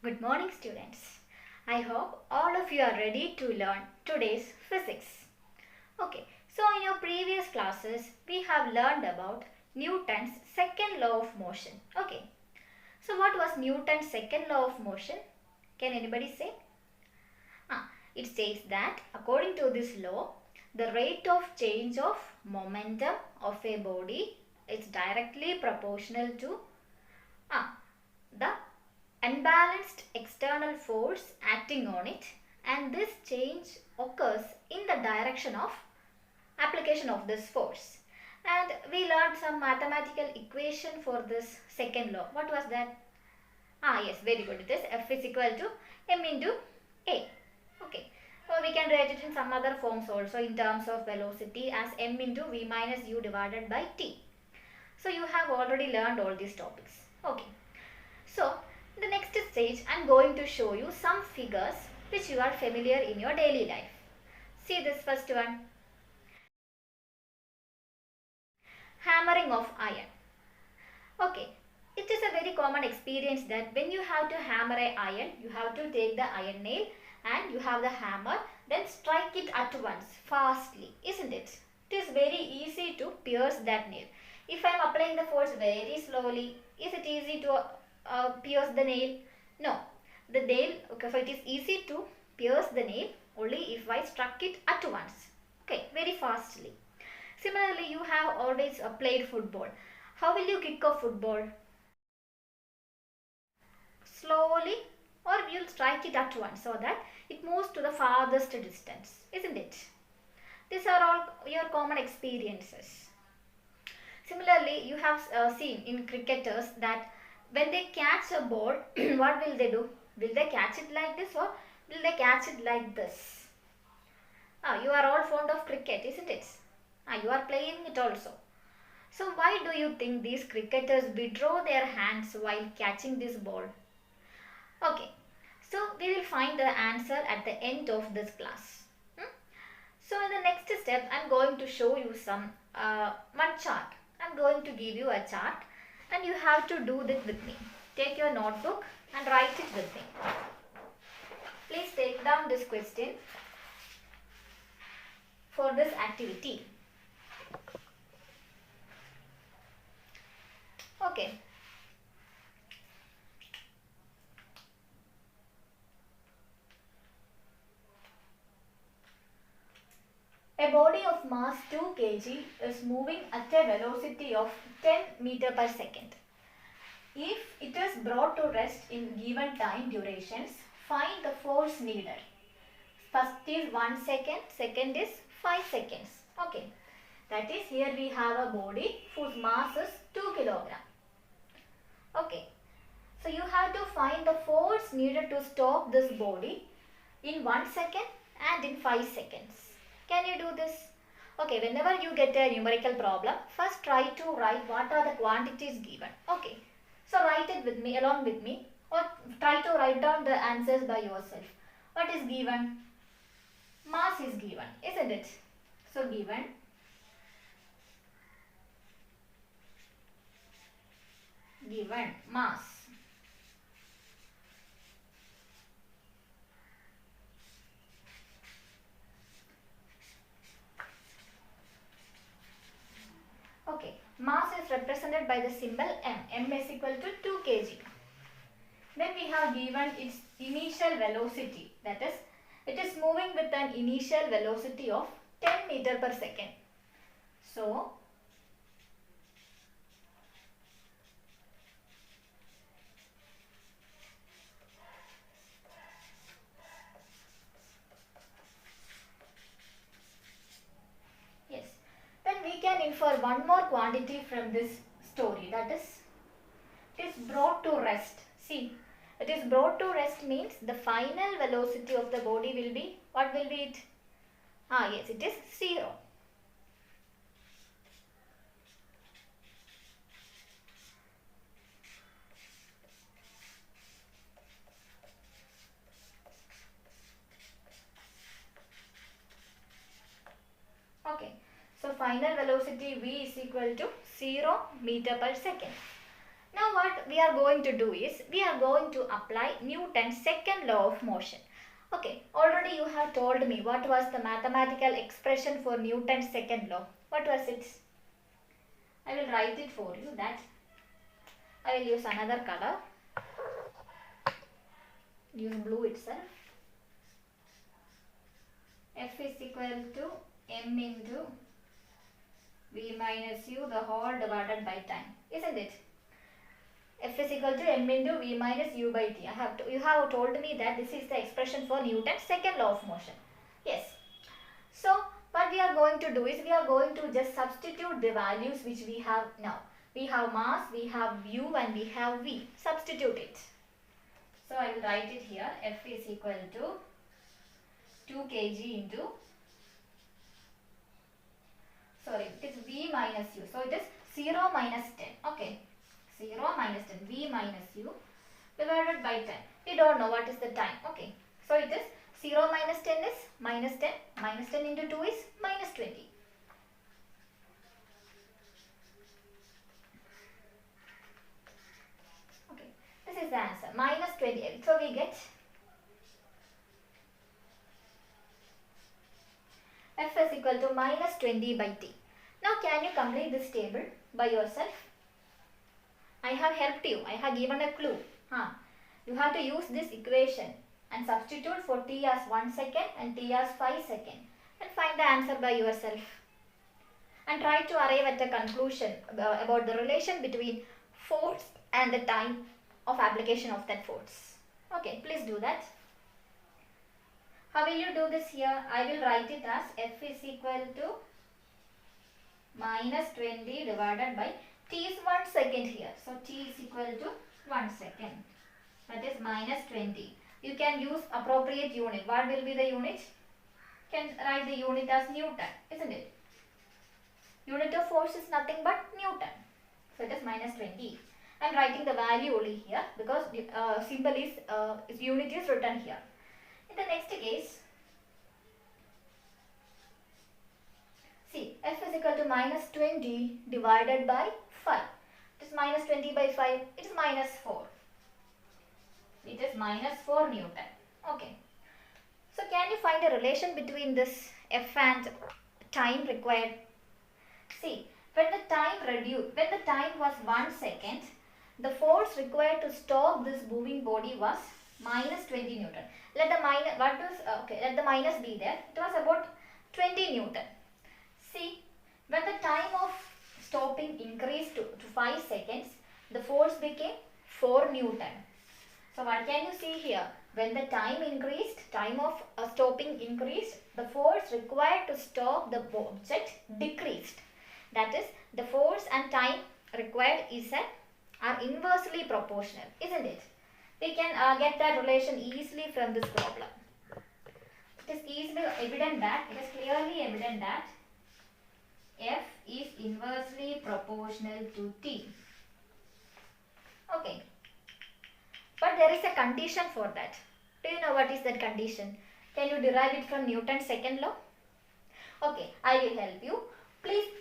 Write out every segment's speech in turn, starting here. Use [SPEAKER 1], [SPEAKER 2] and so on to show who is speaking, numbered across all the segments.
[SPEAKER 1] Good morning, students. I hope all of you are ready to learn today's physics. Okay, so in your previous classes, we have learned about Newton's second law of motion. Okay, so what was Newton's second law of motion? Can anybody say? It says that according to this law, the rate of change of momentum of a body is directly proportional to the unbalanced external force acting on it, and this change occurs in the direction of application of this force. And we learned some mathematical equation for this second law. What was that? Yes, very good. It is F is equal to m into a. Okay, so we can write it in some other forms also in terms of velocity as m into v minus u divided by t. So you have already learned all these topics. Okay, so in the next stage I am going to show you some figures which you are familiar in your daily life. See this first one. Hammering of iron. Okay, it is a very common experience that when you have to hammer a iron, you have to take the iron nail and you have the hammer, then strike it at once, fastly, isn't it? It is very easy to pierce that nail. If I am applying the force very slowly, is it easy to pierce the nail? No. The nail, okay, so it is easy to pierce the nail only if I struck it at once. Okay, very fastly. Similarly, you have always played football. How will you kick a football? Slowly, or you'll strike it at once so that it moves to the farthest distance, isn't it? These are all your common experiences. Similarly, you have seen in cricketers that when they catch a ball, what will they do? Will they catch it like this or will they catch it like this? You are all fond of cricket, isn't it? You are playing it also. So why do you think these cricketers withdraw their hands while catching this ball? Okay, so we will find the answer at the end of this class. So in the next step, I am going to show you one chart. I am going to give you a chart and you have to do this with me. Take your notebook and write it with me. Please take down this question for this activity. Okay. A body of mass 2 kg is moving at a velocity of 10 meter per second. If it is brought to rest in given time durations, find the force needed. First is 1 second, second is 5 seconds. Okay, that is here we have a body whose mass is 2 kg. Okay, so you have to find the force needed to stop this body in 1 second and in 5 seconds. Can you do this? Okay, whenever you get a numerical problem, first try to write what are the quantities given. Okay, so write it with me, along with me, or try to write down the answers by yourself. What is given? Mass is given, isn't it? So given mass. Okay, mass is represented by the symbol m. M is equal to 2 kg. Then we have given its initial velocity, that is, it is moving with an initial velocity of 10 meter per second. So, yes, then we can infer one more quantity from this story, that is, it is brought to rest. See, it is brought to rest means the final velocity of the body will be, what will be it? Yes, it is 0. Okay, so final velocity v is equal to 0 meter per second. Now what we are going to do is, we are going to apply Newton's second law of motion. Okay, already you have told me what was the mathematical expression for Newton's second law. What was it? I will write it for you. That I will use another color. Use blue itself. F is equal to m into v minus u the whole divided by time, isn't it? F is equal to m into v minus u by t. You have told me that this is the expression for Newton's second law of motion. Yes. So what we are going to do is, we are going to just substitute the values which we have now. We have mass, we have u, and we have v. Substitute it. So I will write it here. F is equal to 2 kg into, sorry, it is v minus u. So it is 0 minus 10. Okay. 0 minus 10, v minus u divided by 10. We don't know what is the time. Okay. So it is 0 minus 10 is minus 10. Minus 10 into 2 is minus 20. Okay. This is the answer. Minus 20. So we get F is equal to minus 20 by t. Now can you complete this table by yourself? I have helped you. I have given a clue. You have to use this equation and substitute for t as 1 second and t as 5 seconds and find the answer by yourself. And try to arrive at a conclusion about the relation between force and the time of application of that force. Okay, please do that. How will you do this here? I will write it as F is equal to minus 20 divided by t is 1 second here. So t is equal to 1 second. That is minus 20. You can use appropriate unit. What will be the unit? You can write the unit as Newton, isn't it? Unit of force is nothing but Newton. So it is minus 20. I am writing the value only here because symbol is unit is written here. In the next case, see, F is equal to minus 20 divided by 5. It is minus 20 by 5. It is minus 4. It is minus 4 Newton. Okay. So can you find a relation between this F and time required? See, when the time was 1 second, the force required to stop this moving body was minus 20 Newton. Let the minus be there. It was about 20 Newton. See, when the time of stopping increased to 5 seconds, the force became 4 Newton. So what can you see here? When the time of stopping increased, the force required to stop the object decreased. That is, the force and time required are inversely proportional, isn't it? We can get that relation easily from this problem. It is clearly evident that F is inversely proportional to T. Okay. But there is a condition for that. Do you know what is that condition? Can you derive it from Newton's second law? Okay, I will help you. Please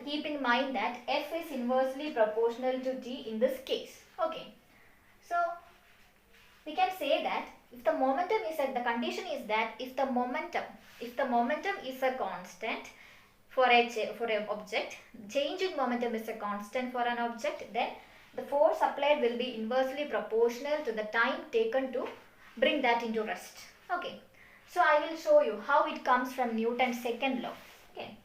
[SPEAKER 1] keep in mind that F is inversely proportional to T in this case. Okay. So, we can say that if the momentum is the condition is that if the momentum is a constant for an object, change in momentum is a constant for an object, then the force applied will be inversely proportional to the time taken to bring that into rest. Okay. So I will show you how it comes from Newton's second law. Okay.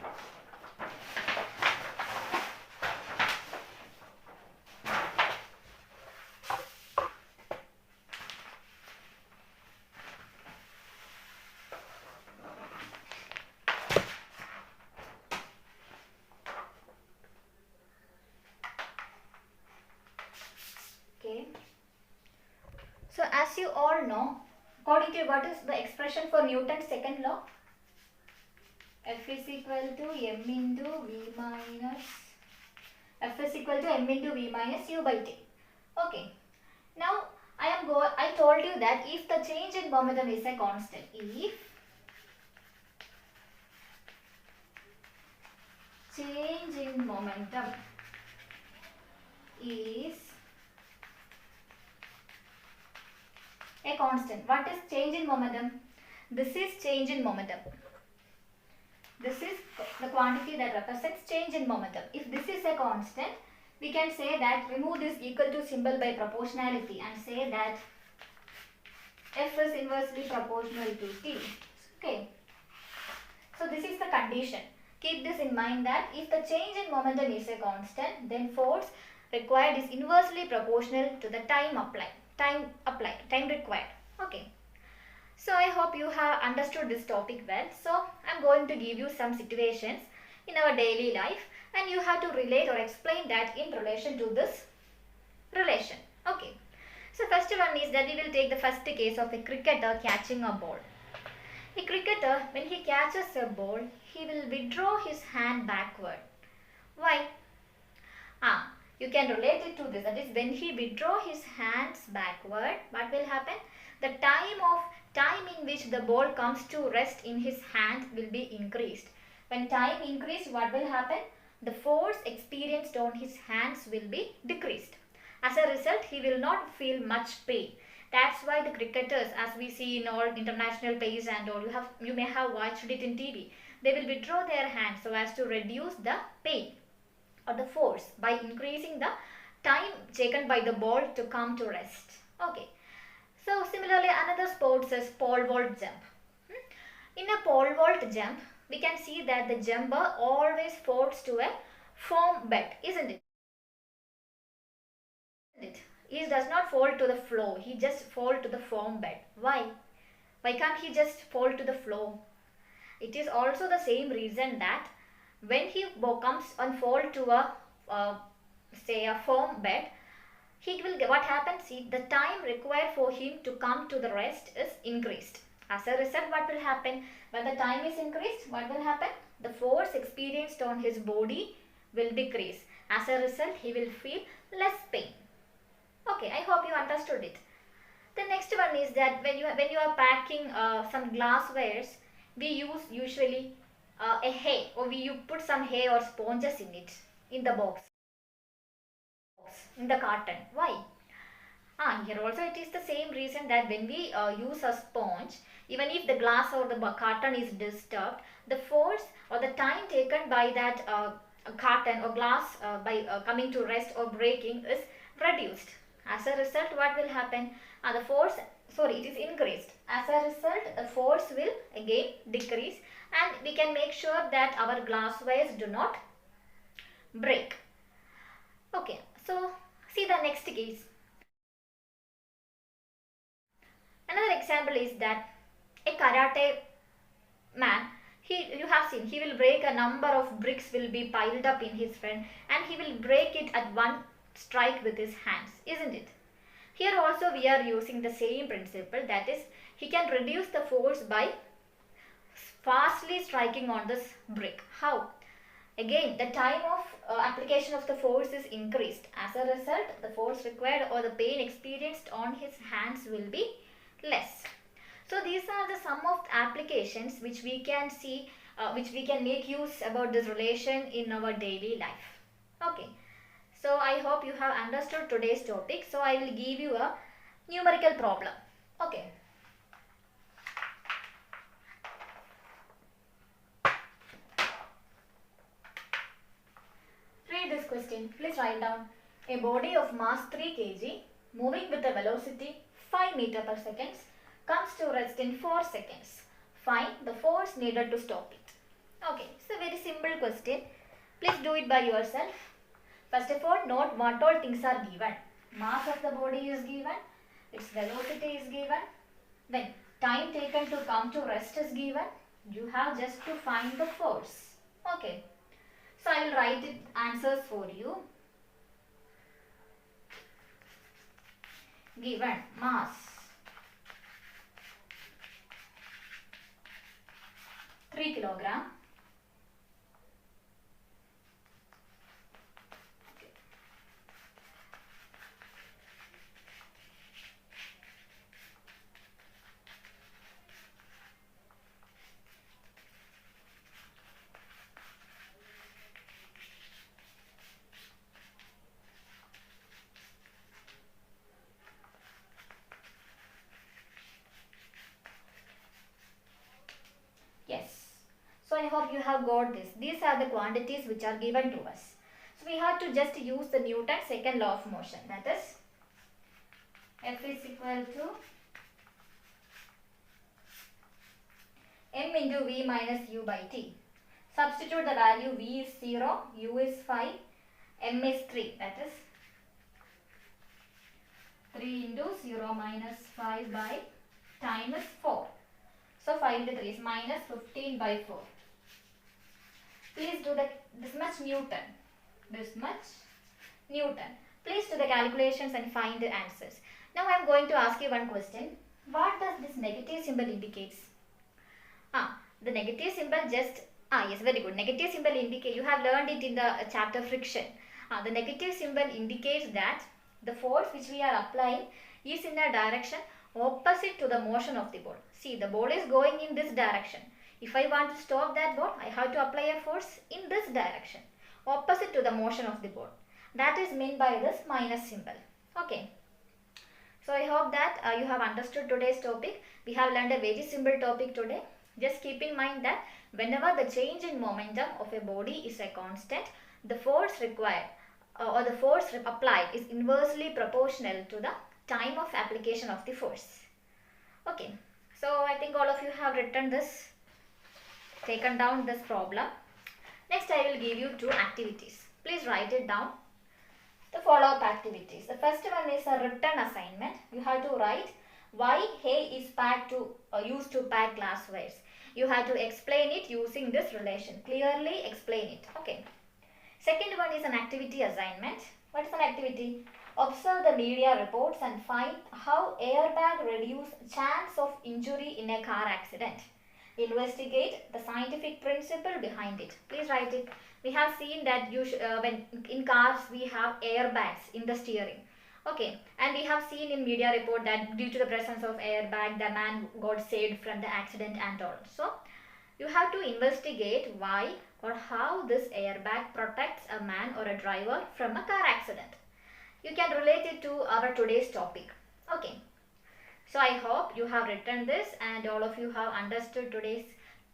[SPEAKER 1] So as you all know, according to what is the expression for Newton's second law? F is equal to m into v minus u by t. Okay. Now I told you that if the change in momentum is a constant, if change in momentum is A constant. What is change in momentum? This is change in momentum. This is the quantity that represents change in momentum. If this is a constant, we can say that remove this equal to symbol by proportionality and say that F is inversely proportional to T. Okay. So this is the condition. Keep this in mind that if the change in momentum is a constant, then force required is inversely proportional to the time required. Okay. So I hope you have understood this topic well. So I am going to give you some situations in our daily life and you have to relate or explain that in relation to this relation. Okay. So first one is that we will take the first case of a cricketer catching a ball. A cricketer, when he catches a ball, he will withdraw his hand backward. Why? You can relate it to this. That is, when he withdraw his hands backward, what will happen? The time in which the ball comes to rest in his hand will be increased. When time increased, what will happen? The force experienced on his hands will be decreased. As a result, he will not feel much pain. That's why the cricketers, as we see in all international plays and all, you may have watched it in TV, they will withdraw their hands so as to reduce the pain or the force by increasing the time taken by the ball to come to rest. Okay. So similarly, another sport is pole vault jump. In a pole vault jump, we can see that the jumper always falls to a foam bed, isn't it? He does not fall to the floor. He just falls to the foam bed. Why? Why can't he just fall to the floor? It is also the same reason that when he comes and fall to a say a foam bed, he will what happens? See, the time required for him to come to the rest is increased. As a result, what will happen? When the time is increased, what will happen? The force experienced on his body will decrease. As a result, he will feel less pain. Okay, I hope you understood it. The next one is that when you are packing some glasswares, we use usually a hay, or you put some hay or sponges in it, in the box, in the carton. Why? Here also it is the same reason that when we use a sponge, even if the glass or the carton is disturbed, the force or the time taken by that carton or glass by coming to rest or breaking is reduced. As a result, what will happen? It is increased. As a result, the force will again decrease and we can make sure that our glasswares do not break. Okay, so see the next case. Another example is that a karate man, you have seen, he will break a number of bricks will be piled up in his front and he will break it at one strike with his hands, isn't it? Here also we are using the same principle, that is, he can reduce the force by fastly striking on this brick. How? Again, the time of application of the force is increased. As a result, the force required or the pain experienced on his hands will be less. So these are the some of the applications which we can see, which we can make use about this relation in our daily life. Okay. So I hope you have understood today's topic. So I will give you a numerical problem. Okay. Read this question. Please write down. A body of mass 3 kg moving with a velocity 5 meter per second comes to rest in 4 seconds. Find the force needed to stop it. Okay, it's a very simple question. Please do it by yourself. First of all, note what all things are given. Mass of the body is given, its velocity is given, then time taken to come to rest is given. You have just to find the force. Okay. So I will write it answers for you. Given mass 3 kilogram. I hope you have got this. These are the quantities which are given to us. So we have to just use the Newton's second law of motion. That is F is equal to m into v minus u by t. Substitute the value. V is 0, u is 5, m is 3. That is 3 into 0 minus 5 by time is 4. So 5 into 3 is minus 15 by 4. Please do this much Newton. This much Newton. Please do the calculations and find the answers. Now I am going to ask you one question. What does this negative symbol indicates? The negative symbol just, yes, very good. Negative symbol indicate, you have learned it in the chapter friction. The negative symbol indicates that the force which we are applying is in a direction opposite to the motion of the ball. See, the ball is going in this direction. If I want to stop that ball, I have to apply a force in this direction, opposite to the motion of the ball. That is meant by this minus symbol. Okay. So I hope that you have understood today's topic. We have learned a very simple topic today. Just keep in mind that whenever the change in momentum of a body is a constant, the force required or the force applied is inversely proportional to the time of application of the force. Okay, so I think all of you have written this, taken down this problem. Next I will give you 2 activities. Please write it down. The follow-up activities. The first one is a written assignment. You have to write why hay is used to pack glasswares. You have to explain it using this relation. Clearly explain it. Okay. Second one is an activity assignment. What is an activity? Observe the media reports and find how airbag reduce chance of injury in a car accident. Investigate the scientific principle behind it. Please write it. We have seen that when in cars we have airbags in the steering. Okay, and we have seen in media report that due to the presence of airbag, the man got saved from the accident and all. So, you have to investigate why or how this airbag protects a man or a driver from a car accident. You can relate it to our today's topic. Okay. So, I hope you have written this and all of you have understood today's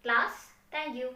[SPEAKER 1] class. Thank you.